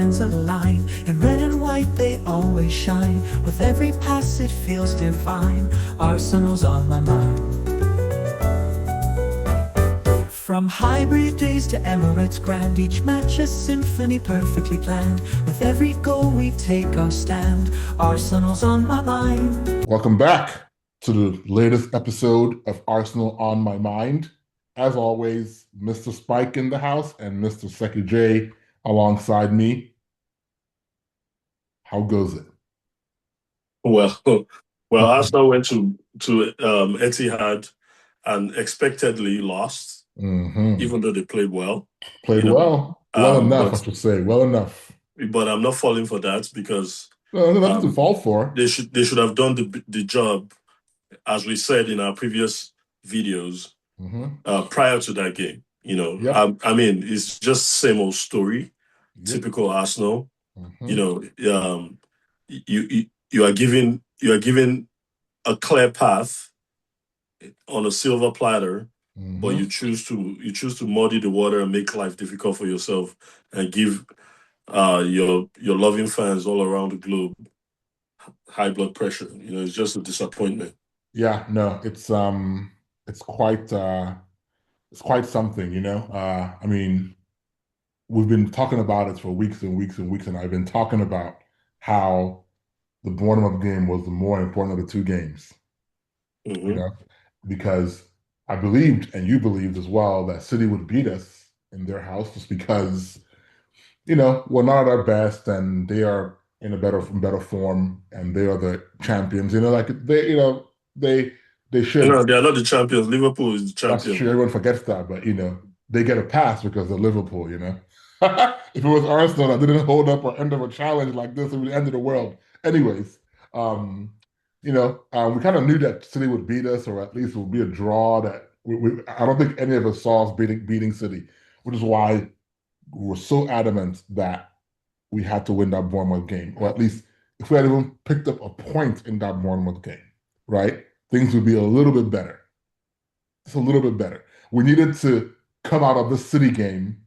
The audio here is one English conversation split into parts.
fans align. In red and white they always shine. With every pass it feels divine. Arsenal's on my mind. From hybrid days to Emirates grand, each match a symphony perfectly planned. With every goal we take our stand. Arsenal's on my mind. Welcome back to the latest episode of Arsenal on My Mind. As always, Mr. Spike in the house and Mr. Sekijay alongside me. How goes it? Well, Arsenal went to Etihad and expectedly lost, even though they played well. Played well enough, I should say. Well enough. But I'm not falling for that because nothing to fall for. They should have done the job, as we said in our previous videos, prior to that game. Yep. I mean, it's just same old story, typical Arsenal. You are given a clear path on a silver platter, but you choose to muddy the water and make life difficult for yourself and give your loving fans all around the globe high blood pressure. It's just a disappointment. Yeah, no, it's quite something. I mean, we've been talking about it for weeks and weeks and weeks, and I've been talking about how the Bournemouth game was the more important of the two games. Because I believed, and you believed as well, that City would beat us in their house just because, we're not at our best and they are in better form and they are the champions. They should. No, they are not the champions. Liverpool is the champion. That's true. Everyone forgets that, but they get a pass because they're Liverpool. If it was Arsenal that didn't hold up or end of a challenge like this, it would be the end of the world. Anyways, we kind of knew that City would beat us, or at least it would be a draw. That I don't think any of us saw us beating City, which is why we were so adamant that we had to win that Bournemouth game, or at least if we had even picked up a point in that Bournemouth game, right? Things would be a little bit better. Just a little bit better. We needed to come out of this City game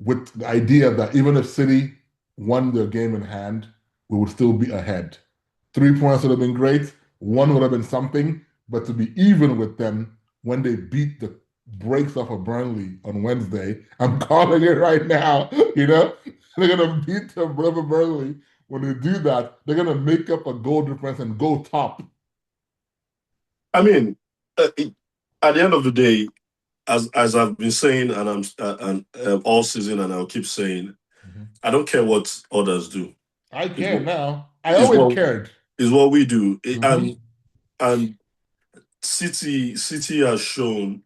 with the idea that even if City won their game in hand, we would still be ahead. 3 points would have been great. 1 would have been something. But to be even with them when they beat the brakes off of Burnley on Wednesday, I'm calling it right now, they're going to beat them over Burnley. When they do that, they're going to make up a goal difference and go top. I mean, at the end of the day, as I've been saying, and all season, and I'll keep saying, I don't care what others do. I care now. I always cared. Is what we do, and City has shown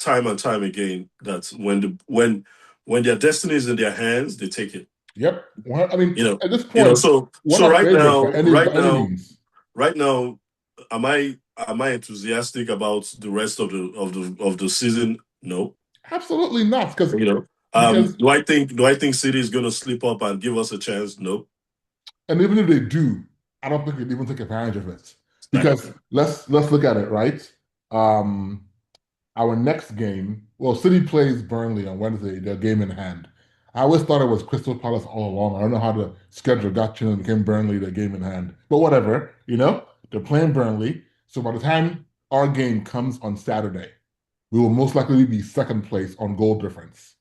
time and time again that when their destiny is in their hands, they take it. Yep. Well, I mean, at this point, so right now, am I enthusiastic about the rest of the season? No, absolutely not. Because do I think City is going to slip up and give us a chance? No. And even if they do, I don't think they'd even take advantage of it. Because let's look at it, right? Our next game, City plays Burnley on Wednesday, their game in hand. I always thought it was Crystal Palace all along. I don't know how the schedule got changed and became Burnley, their game in hand. But whatever, they're playing Burnley. So by the time our game comes on Saturday, we will most likely be second place on goal difference,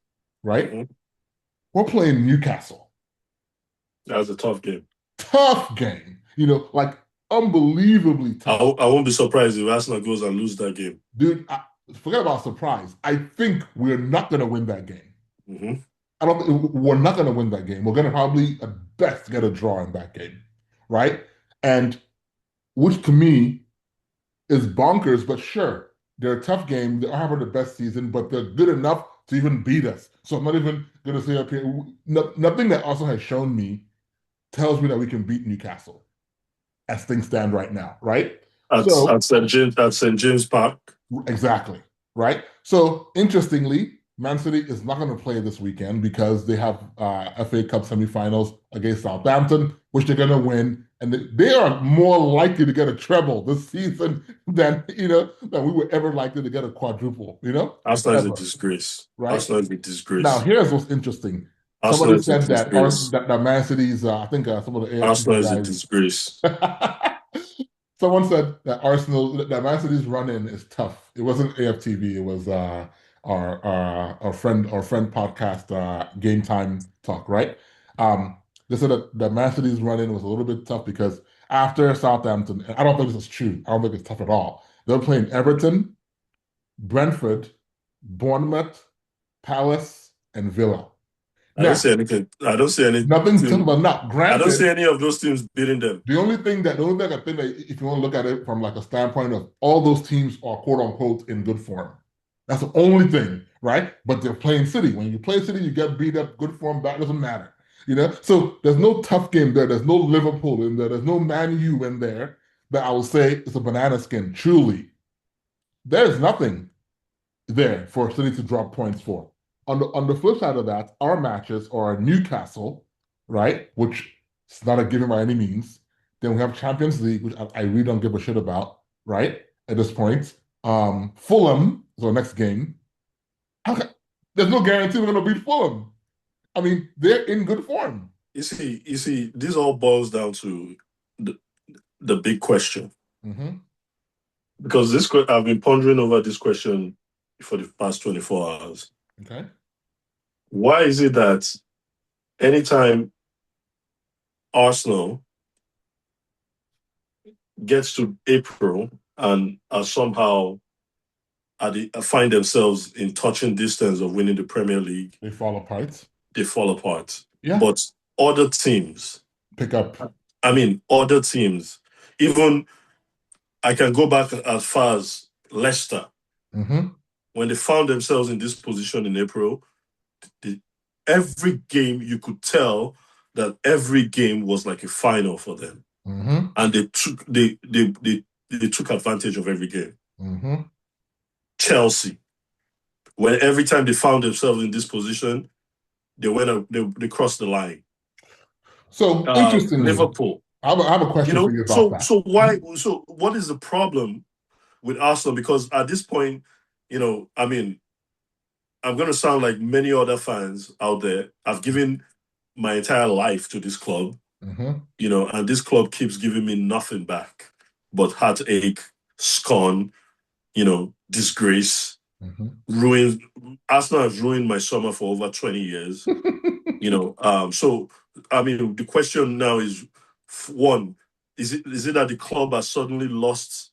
right? We're playing Newcastle. That's a tough game. Tough game. Unbelievably tough. I won't be surprised if Arsenal goes and lose that game. Dude, forget about surprise. I think we're not going to win that game. We're not going to win that game. We're going to probably, at best, get a draw in that game, right? And which to me is bonkers, but sure, they're a tough game. They are having the best season, but they're good enough to even beat us. So I'm not even going to say up here. Nothing that Arsenal has shown me tells me that we can beat Newcastle as things stand right now, right? At St. James Park. Exactly, right? So interestingly, Man City is not going to play this weekend because they have FA Cup semifinals against Southampton, which they're going to win, and they are more likely to get a treble this season than than we were ever likely to get a quadruple. Arsenal is a Ever, disgrace. right? Arsenal is a Now, disgrace. here's what's interesting. Arsenal Somebody is a said that disgrace. that Man City's, I think some of the Arsenal AFC is a guys. disgrace. Someone said that that Man City's run-in is tough. It wasn't AFTV. It was our friend podcast Game Time Talk, right? They said that the Man City's run-in was a little bit tough because after Southampton, and I don't think this is true. I don't think it's tough at all. They're playing Everton, Brentford, Bournemouth, Palace, and Villa. I don't Now, see anything. I don't see anything. nothing's tough about now. I don't Granted, see any of those teams beating them. the only thing I think that if you want to look at it from like a standpoint of all those teams are quote unquote in good form. That's the only thing, right? But they're playing City. When you play City, you get beat up, good form, that doesn't matter. So there's no tough game there. There's no Liverpool in there. There's no Man U in there that I would say is a banana skin. Truly, there's nothing there for City to drop points for. On the flip side of that, our matches are Newcastle, right? Which is not a given by any means. Then we have Champions League, which I really don't give a shit about, right? At this point. Fulham is our next game. There's no guarantee we're going to beat Fulham. I mean, they're in good form. You see, this all boils down to the big question. Mm-hmm. Because I've been pondering over this question for the past 24 hours. Okay. Why is it that anytime Arsenal gets to April and somehow find themselves in touching distance of winning the Premier League, they fall apart. Yeah. But other teams pick up. I mean, other teams, even I can go back as far as Leicester. Mm-hmm. When they found themselves in this position in April, every game you could tell that every game was like a final for them. Mm-hmm. And they took advantage of every game. Mm-hmm. Chelsea, when every time they found themselves in this position, they crossed the line. So interestingly, Liverpool. I have a question for you about that. So why? So what is the problem with Arsenal? Because at this point, I mean, I'm going to sound like many other fans out there. I've given my entire life to this club, mm-hmm. And this club keeps giving me nothing back but heartache, scorn, disgrace, ruin. Arsenal has ruined my summer for over 20 years, So, I mean, the question now is, one, is it that the club has suddenly lost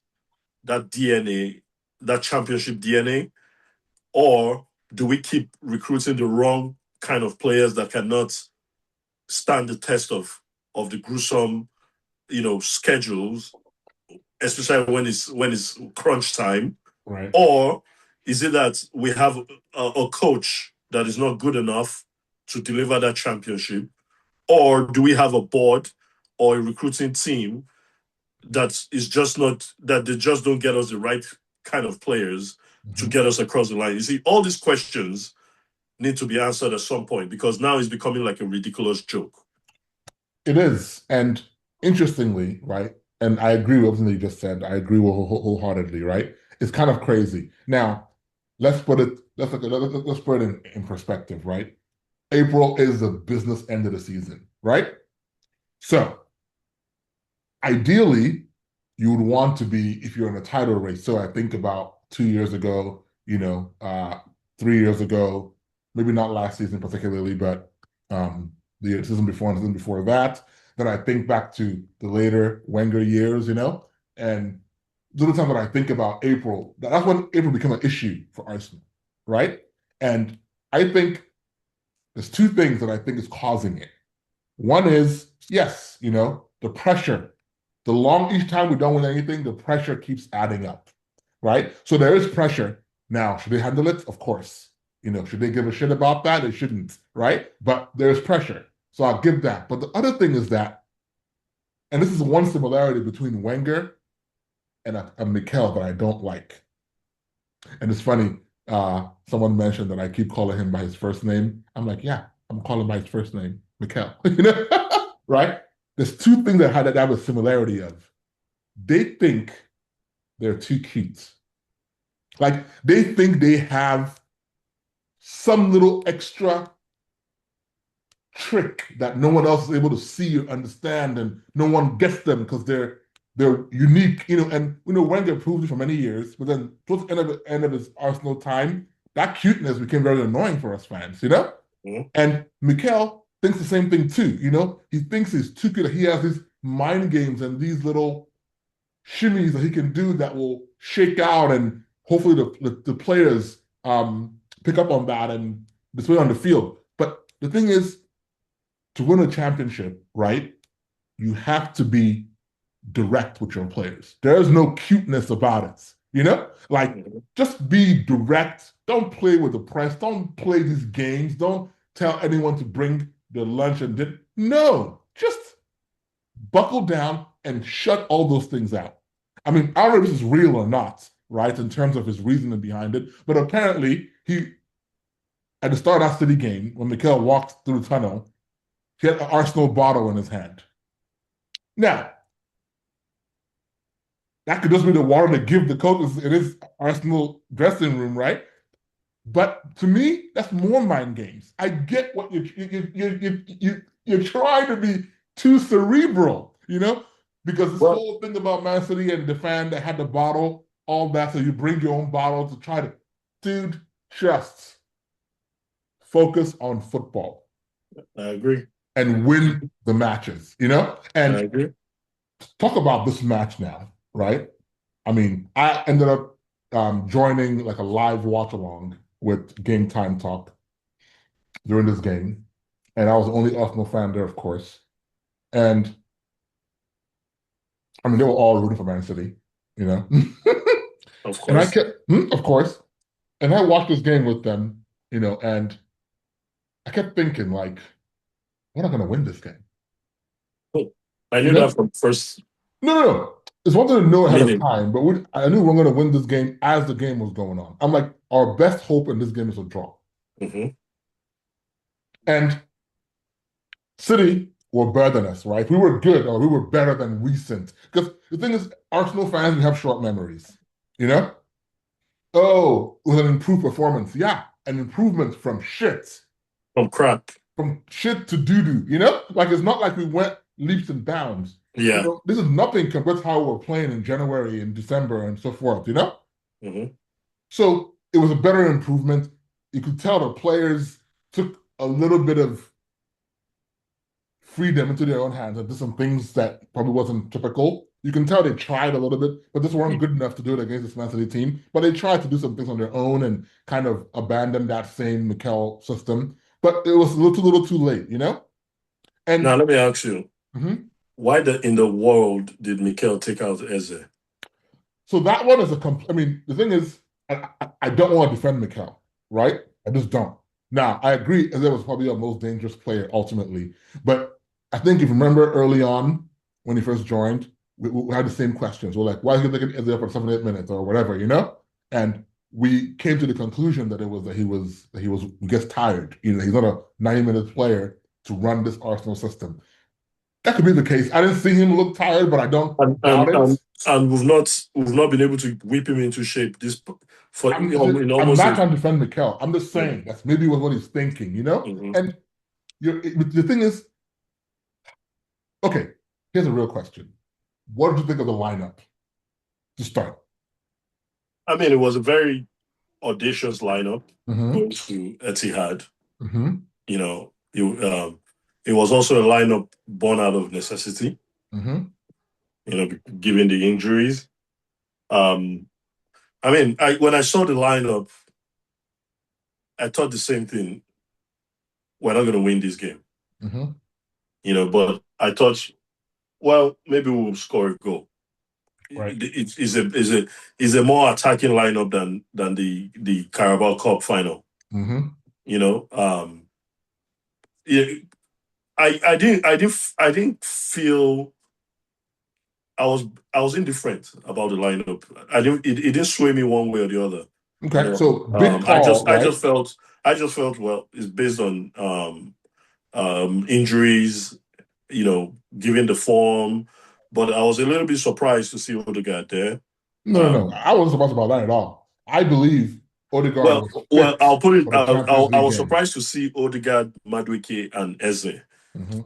that DNA, that championship DNA, or do we keep recruiting the wrong kind of players that cannot stand the test of the gruesome, schedules, especially when it's crunch time, right? Or is it that we have a coach that is not good enough to deliver that championship, or do we have a board or a recruiting team that is just not, that they just don't get us the right kind of players to get us across the line? You see, all these questions need to be answered at some point, because now it's becoming like a ridiculous joke. It is. And interestingly, right, and I agree with everything you just said. I agree with wholeheartedly, right? It's kind of crazy. Now, let's put it in perspective, right? April is the business end of the season, right? So, ideally, you would want to be, if you're in a title race. So I think about 2 years ago, 3 years ago, maybe not last season particularly, but the season before that. Then I think back to the later Wenger years, and the time that I think about April, that's when April became an issue for Arsenal, right? And I think there's two things that I think is causing it. One is, yes, the pressure. Each time we don't win anything, the pressure keeps adding up, right? So there is pressure. Now, should they handle it? Of course. Should they give a shit about that? They shouldn't, right? But there's pressure. So I'll give that. But the other thing is that, and this is one similarity between Wenger and Mikel that I don't like. And it's funny, Someone mentioned that I keep calling him by his first name. I'm like, yeah, I'm calling by his first name, Mikel. You know, right? There's two things that have a similarity of. They think they're too cute. Like they think they have some little extra trick that no one else is able to see or understand, and no one gets them because they're unique, you know. And Wenger proved it for many years, but then towards the end of his Arsenal time, that cuteness became very annoying for us fans, you know. Mhm. And Mikel thinks the same thing too, you know. He thinks he's too good. He has these mind games and these little shimmies that he can do that will shake out, and hopefully the players pick up on that and display on the field. But the thing is, to win a championship, right, you have to be direct with your players. There's no cuteness about it. You know, like just be direct. Don't play with the press. Don't play these games. Don't tell anyone to bring their lunch and dinner. No, just buckle down and shut all those things out. I mean, I don't know if this is real or not, right, in terms of his reasoning behind it, but apparently at the start of that City game, when Mikel walked through the tunnel, he had an Arsenal bottle in his hand. Now, that could just be the water to give the coaches in his Arsenal dressing room, right? But to me, that's more mind games. I get what you're trying to be too cerebral, you know, because this whole thing about Man City and the fan that had the bottle, all that, so you bring your own bottle to try to, dude, just focus on football. I agree. And win the matches, you know? And I agree. Talk about this match now, right? I mean, I ended up joining like a live watch along with Game Time Talk during this game. And I was the only Arsenal fan there, of course. And I mean, they were all rooting for Man City, you know? Of course. And I kept, of course. And I watched this game with them, you know, and I kept thinking, like, we're not going to win this game. I knew that from first. No. It's one thing to know ahead of time, but I knew we were going to win this game as the game was going on. I'm like, our best hope in this game is a draw. Mm-hmm. And City were better than us, right? We were good, or we were better than recent. Because the thing is, Arsenal fans, we have short memories, you know? Oh, it was an improved performance. Yeah, an improvement from shit. From crap. From shit to doo-doo, you know? Like, it's not like we went leaps and bounds. Yeah. You know, this is nothing compared to how we were playing in January and December and so forth, you know? Mm-hmm. So it was a better improvement. You could tell the players took a little bit of freedom into their own hands and did some things that probably wasn't typical. You can tell they tried a little bit, but just weren't good enough to do it against this Man City team. But they tried to do some things on their own and kind of abandon that same Mikel system. But it was a little too late, you know? And now let me ask you, why in the world did Mikel take out Eze? So that one is I mean, the thing is, I don't want to defend Mikel, right? I just don't. Now, I agree Eze was probably our most dangerous player ultimately. But I think if you remember early on when he first joined, we had the same questions. We're like, why is he taking Eze for 7, 8 minutes or whatever, you know? And we came to the conclusion that he gets tired. You know, he's not a 90-minute player to run this Arsenal system. That could be the case. I didn't see him look tired, but I don't doubt it. And we've not been able to whip him into shape. I'm not trying to defend Mikel. I'm just saying that's maybe what he's thinking, you know? Mm-hmm. And the thing is, okay, here's a real question. What did you think of the lineup to start? I mean, it was a very audacious lineup going to Etihad. Mm-hmm. You know, it was also a lineup born out of necessity. Mm-hmm. You know, given the injuries. I mean, when I saw the lineup, I thought the same thing. We're not going to win this game. Mm-hmm. You know, but I thought, well, maybe we'll score a goal. Right. It's a more attacking lineup than the Carabao Cup final. Mm-hmm. You know, I didn't feel I was indifferent about the lineup. It didn't sway me one way or the other. Okay, so big I call, right? I just felt well, it's based on injuries, given the form. But I was a little bit surprised to see Odegaard there. No. I wasn't surprised about that at all. I believe Odegaard Well, was well, fit I'll put it. for the Champions I League was game. surprised to see Odegaard, Madueke, and Eze Mm-hmm.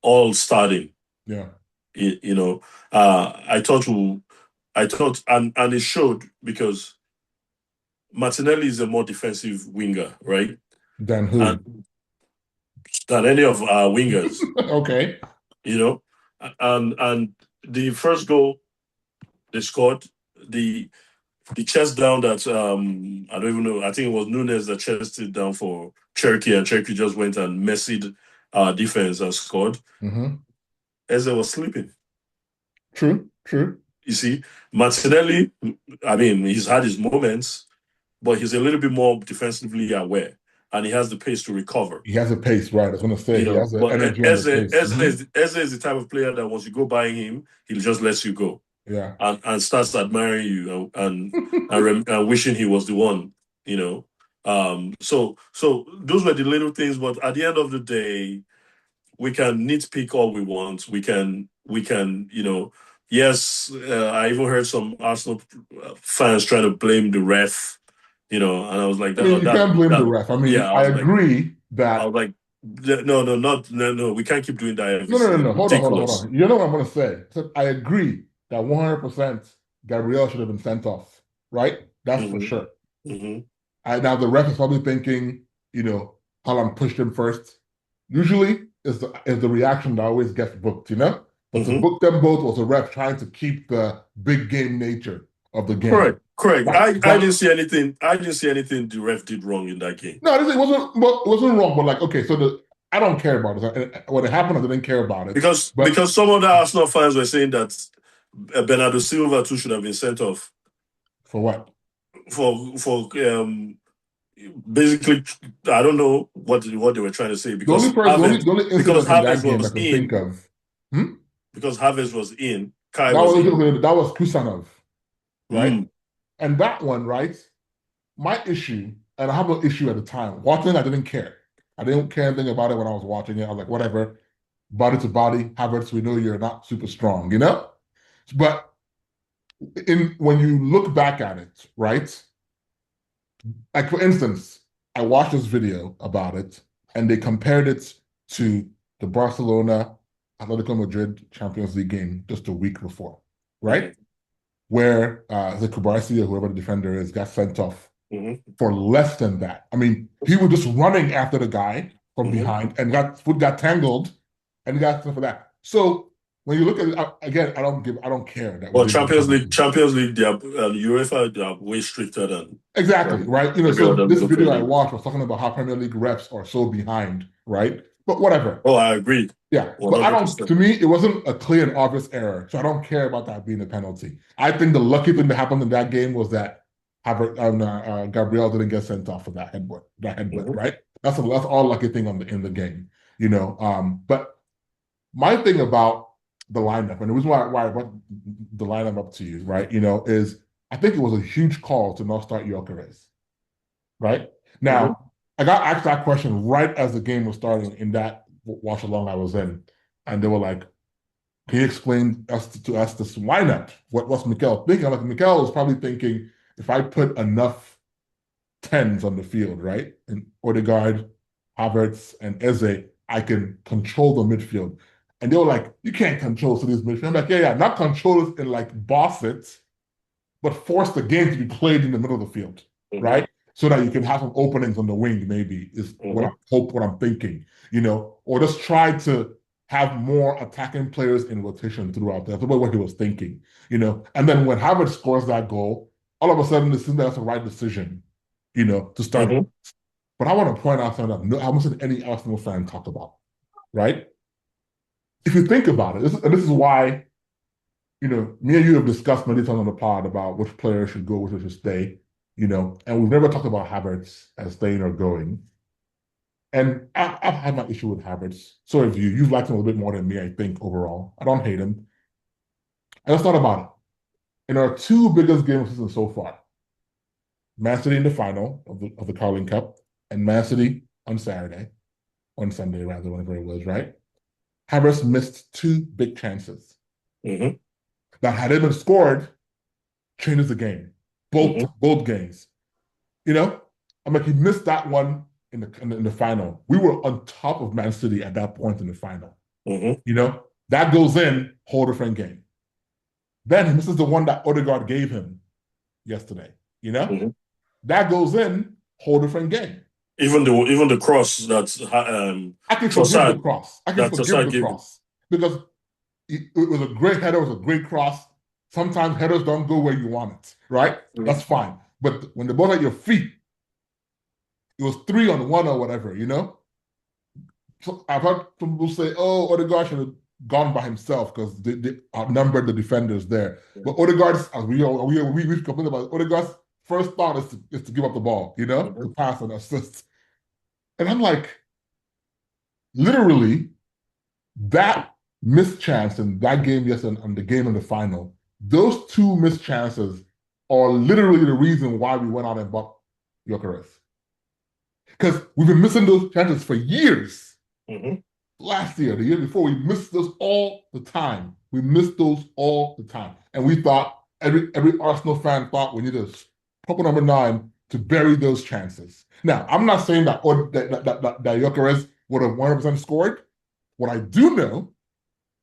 all starting. Yeah. I thought, and it showed because Martinelli is a more defensive winger, right? Then who? And than any of our wingers, Okay. you know. And the first goal they scored, the chest down that I don't even know. I think it was Nunes that chested down for Cherki, and Cherki just went and messied our defense and scored. Mm-hmm. Eze was sleeping. True. You see, Martinelli, I mean, he's had his moments, but he's a little bit more defensively aware, and he has the pace to recover. He has a pace, right? I was going to say, he has the But energy and the pace. Eze is the type of player that once you go by him, he'll just let you go. Yeah. And starts admiring you and wishing he was the one, So those were the little things, but at the end of the day, we can nitpick all we want. We can, yes, I even heard some Arsenal fans trying to blame the ref, and I was like, I mean, you can't blame the ref. I mean, yeah, I agree that. I was like, no, we can't keep doing that. No. Hold on. You know what I'm going to say? So I agree that 100% Gabriel should have been sent off, right? That's for sure. Mm-hmm. Now the ref is probably thinking, Haaland pushed him first. Usually, is the reaction that always gets booked, But to book them both was the ref trying to keep the big game nature of the game. Correct. I didn't see anything. I didn't see anything the ref did wrong in that game. No, it wasn't wrong. But like, okay, so I don't care about it. When it happened, I didn't care about it because some of the Arsenal fans were saying that Bernardo Silva too should have been sent off. For what? For basically, I don't know what they were trying to say because the only incident in that game I can think of. Because Havertz was in. That was Kusanov, right? And that one, right? My issue, and I have an issue at the time. Watching, I didn't care. I didn't care anything about it when I was watching it. I was like, whatever, body to body, Havertz, we know you're not super strong, But when you look back at it, right? Like for instance, I watched this video about it, and they compared it to the Barcelona Atletico Madrid Champions League game just a week before, right? Where the Kubarsi or whoever the defender is got sent off for less than that. I mean, he was just running after the guy from behind and got tangled and he got sent for that. So when you look at it again, I don't care that. Well, Champions League, they are UEFA, they are way stricter than exactly right. So this video I watched was talking about how Premier League refs are so behind, right? But whatever. Oh, I agree. Yeah, 100%. But I don't. To me, it wasn't a clear and obvious error, so I don't care about that being a penalty. I think the lucky thing that happened in that game was that Gabriel didn't get sent off for that headbutt. Right? That's all lucky thing in the game. But my thing about the lineup, and the reason why I brought the lineup up to you, right? Is I think it was a huge call to not start Gyökeres. Right now. I got asked that question right as the game was starting in that watch along I was in. And they were like, can you explain to us this lineup? What's Mikel thinking? I'm like, Mikel was probably thinking, if I put enough 10s on the field, right? And Odegaard, Havertz, and Eze, I can control the midfield. And they were like, you can't control City's midfield. I'm like, yeah, not control it and like boss it, but force the game to be played in the middle of the field, right? So that you can have some openings on the wing, maybe, is what I'm thinking, or just try to have more attacking players in rotation throughout. That's what he was thinking, And then when Havertz scores that goal, all of a sudden it seems that's the right decision, to start. But I want to point out something that I haven't seen any Arsenal fan talk about, right? If you think about it, this is why, me and you have discussed many times on the pod about which players should go, which should stay. And we've never talked about Havertz as staying or going. And I've had my issue with Havertz. So have you. You've liked him a little bit more than me, I think, overall. I don't hate him. And let's talk about it. In our two biggest game of the season so far, Man City in the final of the Carling Cup, and Man City on Sunday rather, whenever it was, right? Havertz missed two big chances. That had it been scored, changes the game. Both games. You know? I'm like, he missed that one in the final. We were on top of Man City at that point in the final. You know? That goes in, whole different game. Then he misses the one that Odegaard gave him yesterday. You know? That goes in, whole different game. Even the cross that's I can forgive the cross. I can forgive the cross because it was a great header. It was a great cross. Sometimes headers don't go where you want it, right? That's fine. But when the ball's at your feet, it was 3-on-1 or whatever, you know? So I've heard some people say, "Oh, Odegaard should have gone by himself because they outnumbered the defenders there." But Odegaard's, as we've complained about, Odegaard's first thought is to give up the ball, you know, to pass and assist. And I'm like, literally, that missed chance in that game yesterday and the game in the final, those two missed chances are literally the reason why we went out and bought Gyökeres. Because we've been missing those chances for years. Last year, the year before, we missed those all the time. We missed those all the time. And we thought, every Arsenal fan thought we needed a proper number 9 to bury those chances. Now, I'm not saying that Gyökeres would have 100% scored. What I do know,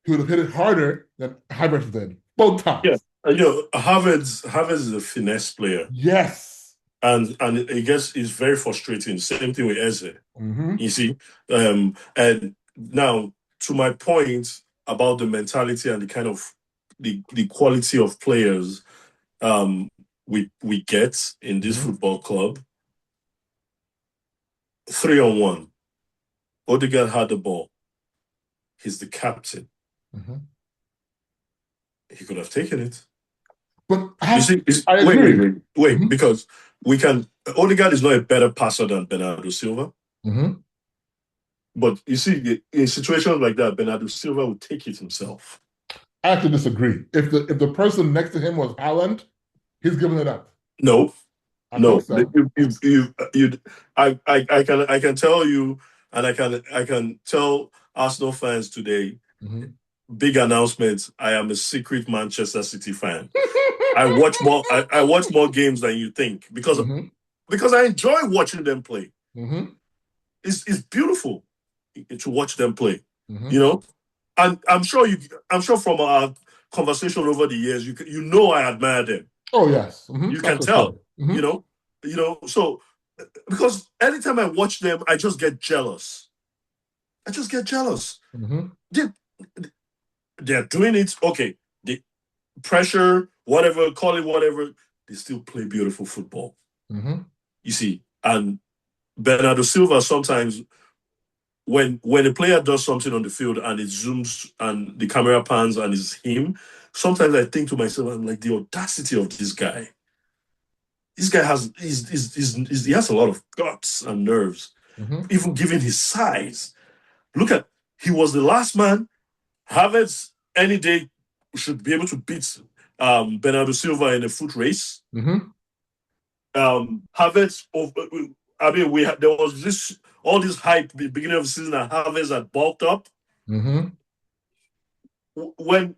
he would have hit it harder than Havertz did, both times. Yeah, Havertz is a finesse player. Yes. And I guess it's very frustrating. Same thing with Eze. You see? And now, to my point about the mentality and the kind of the quality of players we get in this football club, 3-on-1. Odegaard had the ball. He's the captain. He could have taken it. But wait, because Odegaard is not a better passer than Bernardo Silva. But you see, in situations like that, Bernardo Silva would take it himself. I actually disagree. If the person next to him was Haaland, he's giving it up. No. I can tell you, and I can tell Arsenal fans today, big announcement, I am a secret Manchester City fan. I watch more games than you think because I enjoy watching them play. It's beautiful to watch them play. You know, and I'm sure from our conversation over the years, you know I admire them. Oh yes, you can tell. You know. So because anytime I watch them, I just get jealous. They're doing it. Okay, the pressure, whatever, call it whatever, they still play beautiful football. You see, and Bernardo Silva sometimes, when a player does something on the field and it zooms and the camera pans and it's him, sometimes I think to myself, I'm like, the audacity of this guy. This guy he has a lot of guts and nerves, even given his size. Look at, he was the last man. Havertz any day should be able to beat Bernardo Silva in a foot race. Havertz, there was all this hype at the beginning of the season that Havertz had bulked up. When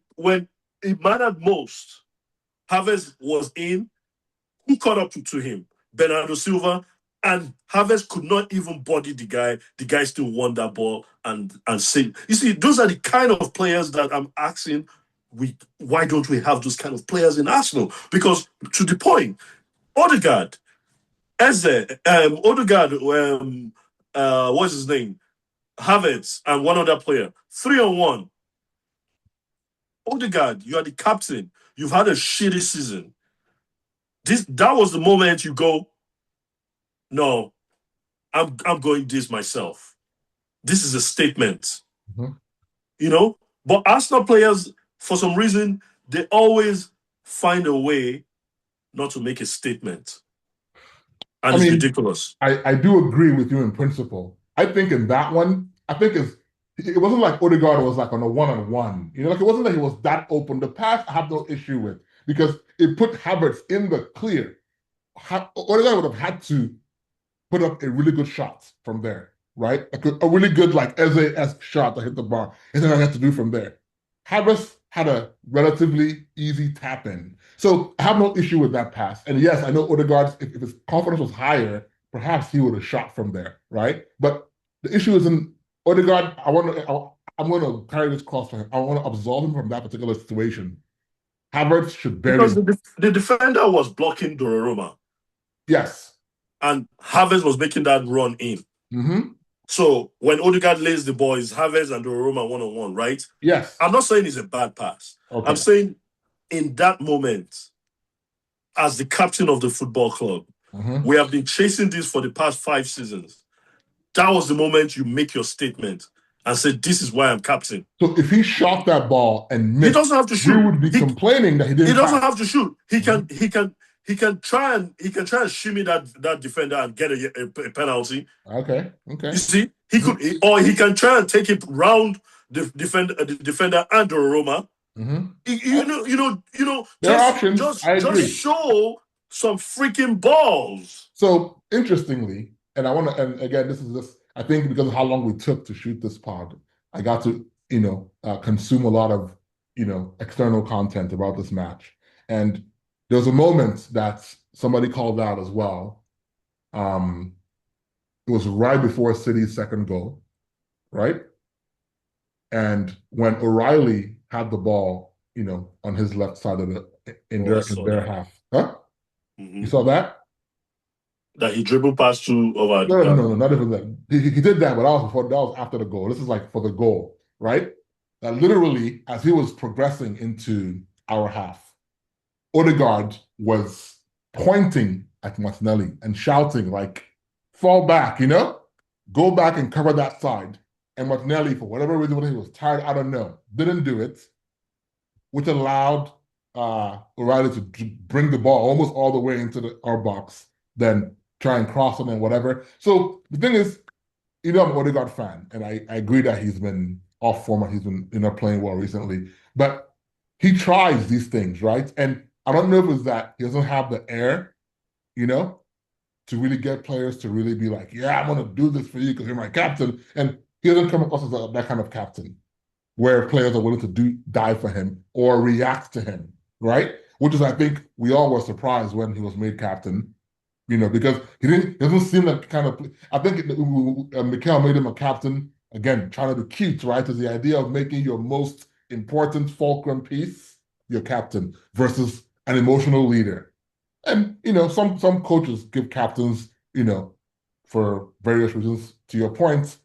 it mattered most, Havertz was in. Who caught up to him? Bernardo Silva. And Havertz could not even body the guy. The guy still won that ball and saved. You see, those are the kind of players that I'm asking, why don't we have those kind of players in Arsenal? Because, to the point, Odegaard, what's his name? Havertz and one other player, 3-on-1. Odegaard, you are the captain. You've had a shitty season. That was the moment you go, no, I'm going this myself. This is a statement. You know? But Arsenal players, for some reason, they always find a way not to make a statement. And it's ridiculous. I do agree with you in principle. I think in that one, it wasn't like Odegaard was like on a 1-on-1. You know, like it wasn't like he was that open. The pass I have no issue with because it put Havertz in the clear Odegaard would have had to put up a really good shot from there, right? A really good, like, Eze-esque shot that hit the bar. And then I had to do from there. Havertz had a relatively easy tap in. So I have no issue with that pass. And yes, I know Odegaard, if his confidence was higher, perhaps he would have shot from there, right? But the issue is in Odegaard, I'm going to carry this cross for him. I want to absolve him from that particular situation. Havertz should bury because the defender was blocking Donnarumma. Yes. And Havertz was making that run in. Mm-hmm. So when Odegaard lays the ball, it's Havertz and Donnarumma one-on-one, right? Yes. I'm not saying it's a bad pass. Okay. I'm saying in that moment, as the captain of the football club, we have been chasing this for the past 5 seasons. That was the moment you make your statement and say, this is why I'm captain. So if he shot that ball and missed, he doesn't have to shoot. We would be complaining that he didn't. He doesn't have to shoot. He can try and shimmy that defender and get a penalty. Okay. You see, he could, or he can try and take it round the defender and Donnarumma. There are options. Just show some freaking balls. So interestingly, and again, this is just, I think because of how long we took to shoot this pod, I got to, consume a lot of, external content about this match. And there was a moment that somebody called out as well. It was right before City's second goal, right? And when O'Reilly had the ball, on his left side of in their half. Huh? Mm-hmm. You saw that? That he dribbled past two over. No, not even that. He did that, but that was after the goal. This is like for the goal, right? That literally, as he was progressing into our half, Odegaard was pointing at Martinelli and shouting like, fall back, go back and cover that side. And Martinelli, for whatever reason, when he was tired, I don't know, didn't do it, which allowed O'Reilly to bring the ball almost all the way into our box, then try and cross him and whatever. So the thing is, I'm an Odegaard fan, and I agree that he's been off form and he's been playing well recently, but he tries these things, right? And I don't know if it's that he doesn't have the air, to really get players to really be like, yeah, I'm going to do this for you because you're my captain. And he doesn't come across as that kind of captain where players are willing to die for him or react to him, right? Which is, I think, we all were surprised when he was made captain, because he doesn't seem like kind of. I think Mikel made him a captain, again, trying to be cute, right? Is the idea of making your most important fulcrum piece your captain versus an emotional leader. And, some coaches give captains, for various reasons. To your point,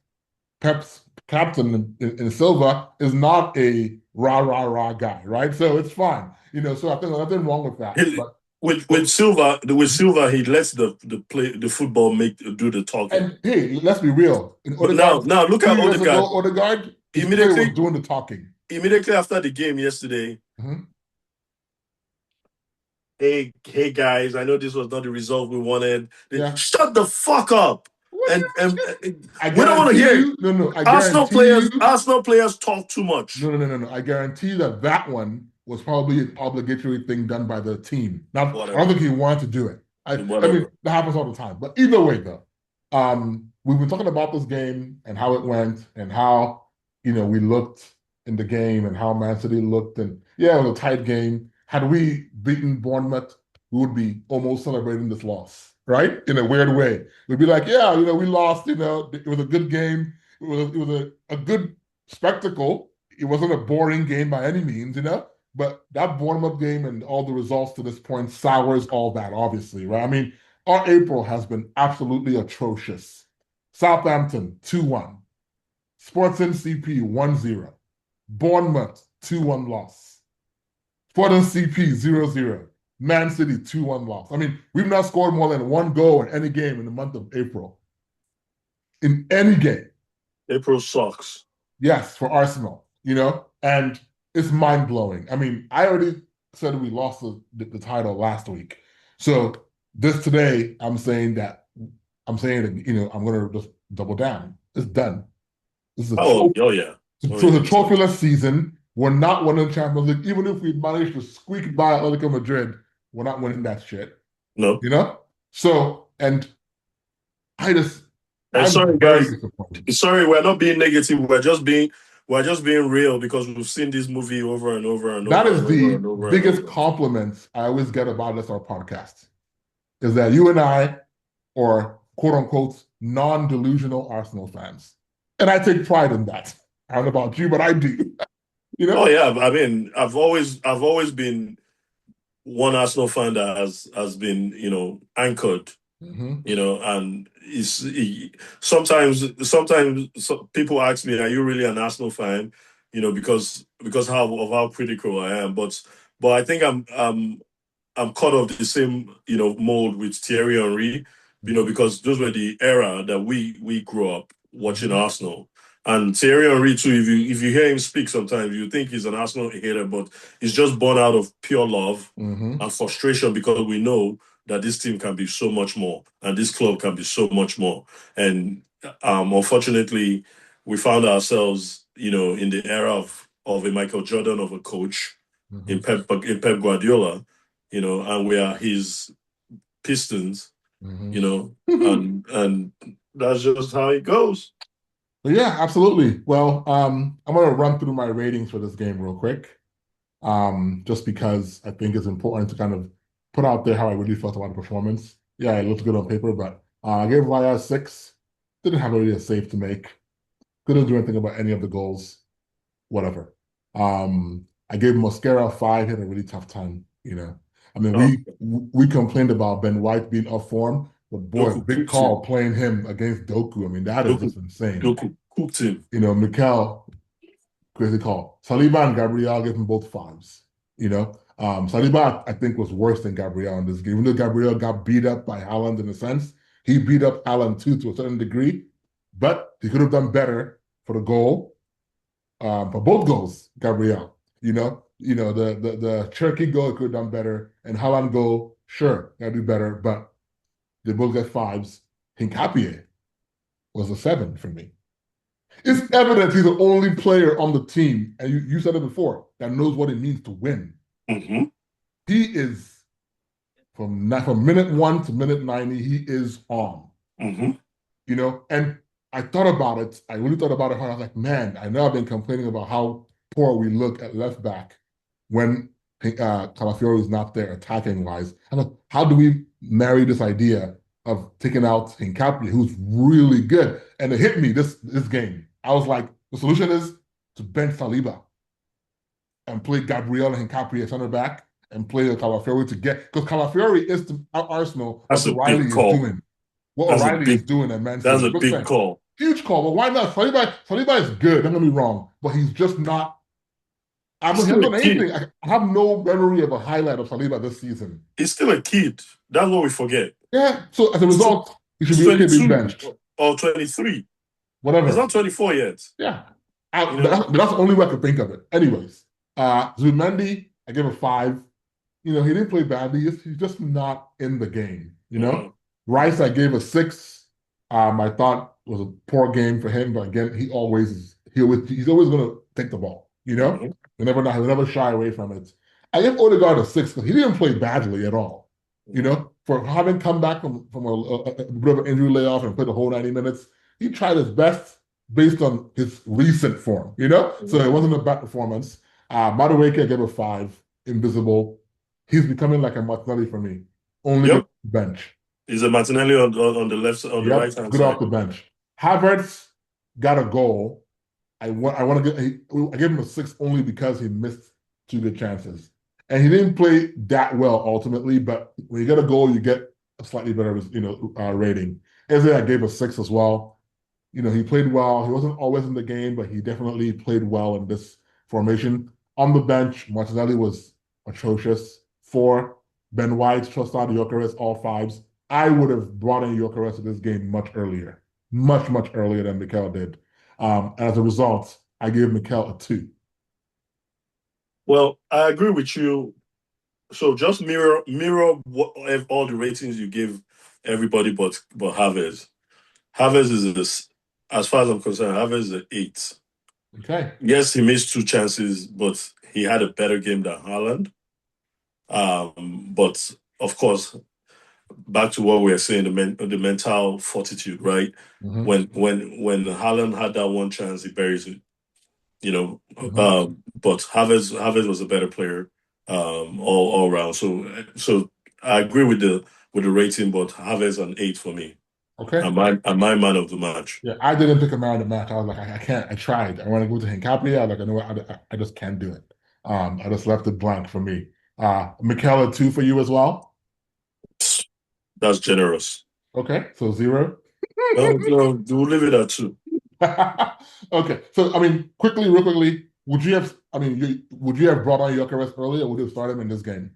Pep's captain in Silva is not a rah guy, right? So it's fine, so I think nothing wrong with that. But with Silva, he lets the football do the talking. And hey, let's be real. Now look at Odegaard. Odegaard immediately was doing the talking. Immediately after the game yesterday. Mm-hmm. Hey guys, I know this was not the result we wanted. Yeah. Shut the fuck up. And we don't want to hear it. No. Arsenal players talk too much. No. I guarantee that one was probably an obligatory thing done by the team. I don't think he wanted to do it. I mean, that happens all the time. But either way, though, we've been talking about this game and how it went and how, we looked in the game and how Man City looked. And yeah, it was a tight game. Had we beaten Bournemouth, we would be almost celebrating this loss, right? In a weird way. We'd be like, yeah, we lost, it was a good game. It was a good spectacle. It wasn't a boring game by any means, But that Bournemouth game and all the results to this point sours all that, obviously, right? I mean, our April has been absolutely atrocious. Southampton, 2-1. Sporting CP, 1-0. Bournemouth, 2-1 loss. Sporting CP, 0-0. Man City, 2-1 loss. I mean, we've not scored more than one goal in any game in the month of April. In any game. April sucks. Yes, for Arsenal, and it's mind-blowing. I mean, I already said we lost the title last week. So today, I'm saying that, I'm going to just double down. It's done. This is yeah. So the trophyless season, we're not winning the Champions League. Even if we manage to squeak by Atletico Madrid, we're not winning that shit. No. So, and And I'm sorry, very guys. disappointed. Sorry, we're not being negative. We're just being real because we've seen this movie over and over and That over is and over the and over and biggest over. compliment I always get about this our podcast is that you and I are quote unquote non-delusional Arsenal fans. And I take pride in that. I don't know about you, but I do. You Oh know? yeah, I mean, I've always been one Arsenal fan that has been anchored, Mm-hmm. and sometimes people ask me, "Are you really an Arsenal fan?" Because how critical I am, but I think I'm caught of the same mold with Thierry Henry, because those were the era that we grew up watching Mm-hmm. Arsenal. And Thierry Henry too, if you hear him speak sometimes, you think he's an Arsenal hater, but he's just born out of pure love Mm-hmm. and frustration because we know that this team can be so much more and this club can be so much more. And unfortunately, we found ourselves, in the era of a Michael Jordan of a coach Mm-hmm. in Pep Guardiola, and we are his Pistons, Mm-hmm. and that's just how it goes. But yeah, absolutely. Well, I'm gonna run through my ratings for this game real quick. Just because I think it's important to kind of put out there how I really felt about the performance. Yeah, it looked good on paper, but I gave Raya 6. Didn't have really a save to make. Couldn't do anything about any of the goals. Whatever. I gave Mosquera a 5. He had a really tough time. I mean, Oh, we complained about Ben White being off form, but boy, Doku big cooked him. call playing him against Doku. I mean, that is Doku, just insane. Doku cooked him. Mikel, crazy call. Saliba and Gabriel gave him both 5s. Saliba, I think, was worse than Gabriel in this game. Even though Gabriel got beat up by Haaland in a sense, he beat up Haaland too to a certain degree, but he could have done better for the goal, for both goals, Gabriel. The Cherki goal could have done better, and Haaland goal, sure, gotta do better, but they both get 5s. Hincapie was a 7 for me. It's evident he's the only player on the team, and you said it before, that knows what it means to win. Mm-hmm. He is from minute 1 to minute 90, he is on. Mm-hmm. And I thought about it. I really thought about it hard. I was like, man, I know I've been complaining about how poor we look at left back when Calafiori is not there attacking wise. I'm like, how do we marry this idea of taking out Hincapie, who's really good? And it hit me this game. I was like, the solution is to bench Saliba and play Gabriel and Hincapie at center back and play Calafiori to get, because Calafiori is to Arsenal what That's a big O'Reilly is call. doing. What That's a O'Reilly is big. doing at Man That's City. a Good big thing. call. Huge call, but why not? Saliba is good, don't get me wrong, but he's just not. I He's mean, he still hasn't a done kid. anything. I have no memory of a highlight of Saliba this season. He's still a kid. That's what we forget. Yeah, so as a He's, tw- result, he should he's be okay being 22 benched. or 23. He's Whatever. not 24 yet. Yeah. You know. That's the only way I could think of it. Anyways, Zubimendi, I gave a 5. He didn't play badly. He's just not in the game. Mm. Rice, I gave a 6. I thought was a poor game for him, but again, he's always going to take the ball. Mm-hmm. He'll never shy away from it. I gave Odegaard a 6 because he didn't play badly at all. For having come back from a bit of an injury layoff and played the whole 90 minutes, he tried his best based on his recent form. So it wasn't a bad performance. Madueke, I gave a 5. Invisible. He's becoming like a Martinelli for me. Only good Yep. bench. He's a Martinelli on the left, on the right Yep, hand good off side. the bench. Havertz got a goal. I gave him a 6 only because he missed 2 good chances. And he didn't play that well ultimately, but when you get a goal, you get a slightly better rating. Eze, I gave a 6 as well. He played well. He wasn't always in the game, but he definitely played well in this formation. On the bench, Martinelli was atrocious. 4. Ben White, Trossard, Gyökeres, all 5s. I would have brought in Gyökeres to this game much earlier, much, much earlier than Mikel did. As a result, I gave Mikel a 2. Well, I agree with you. So just mirror all the ratings you give everybody, but Havertz. Havertz is this, as far as I'm concerned, Havertz is an 8. Okay. Yes, he missed 2 chances, but he had a better game than Haaland. But of course, back to what we were saying, the mental fortitude, right? Mhm. When Haaland had that one chance, he buries it. Mhm. But Havertz was a better player, all around. So I agree with the rating, but Havertz an 8 for me. Okay. Am I man of the match? Yeah, I didn't pick a man of the match. I was like, I can't. I tried. I want to go to Hincapie. I was like, I know what, I just can't do it. I just left it blank for me. Mikel, a 2 for you as well. That's generous. Okay, so 0. We'll leave it at 2. Okay, so I mean, real quickly, would you have? I mean, would you have brought on Gyökeres earlier? Or would you have started him in this game?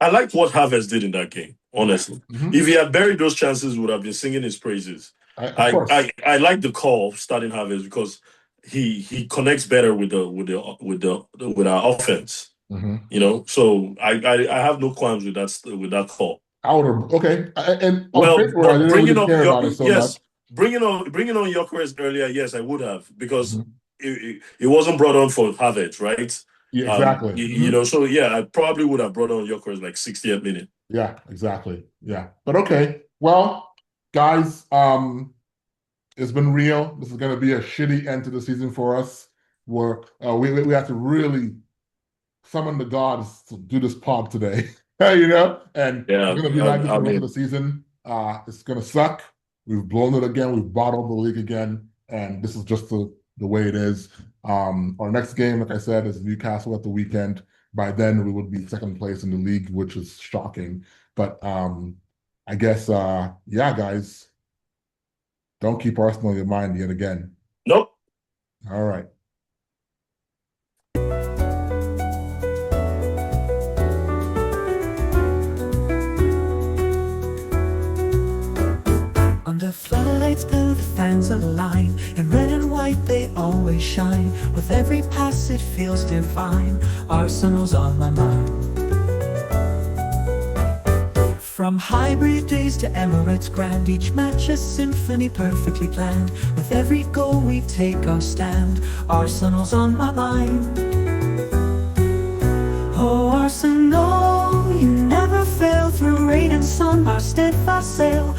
I like what Havertz did in that game, honestly. Mhm. If he had buried those chances, we would have been singing his praises. Of course. I like the call starting Havertz because he connects better with our offense. Mhm. So I have no qualms with that call. I would have. Okay, and on Well, paper, I but didn't really care about it so much. bringing on Gyökeres earlier, yes, I would have because Mhm. it wasn't brought on for Havertz, right? Yeah, exactly. Mhm. So yeah, I probably would have brought on Gyökeres like 60th minute. Yeah, exactly. Yeah, but okay. Well, guys, it's been real. This is going to be a shitty end to the season for us. Where we have to really summon the gods to do this pod today, and Yeah, we're going to be like this I for the rest of mean, the season. It's going to suck. We've blown it again. We've bottled the league again, and this is just the way it is. Our next game, like I said, is Newcastle at the weekend. By then, we would be second place in the league, which is shocking. But I guess, yeah, guys, don't keep Arsenal in your mind yet again. nope. All right. Under floodlights, the fans align. In red and white, they always shine. With every pass, it feels divine. Arsenal's on my mind. From hybrid days to Emirates grand, each match a symphony perfectly planned. With every goal, we take our stand. Arsenal's on my mind. Oh, Arsenal, you never fail through rain and sun. Our steadfast sail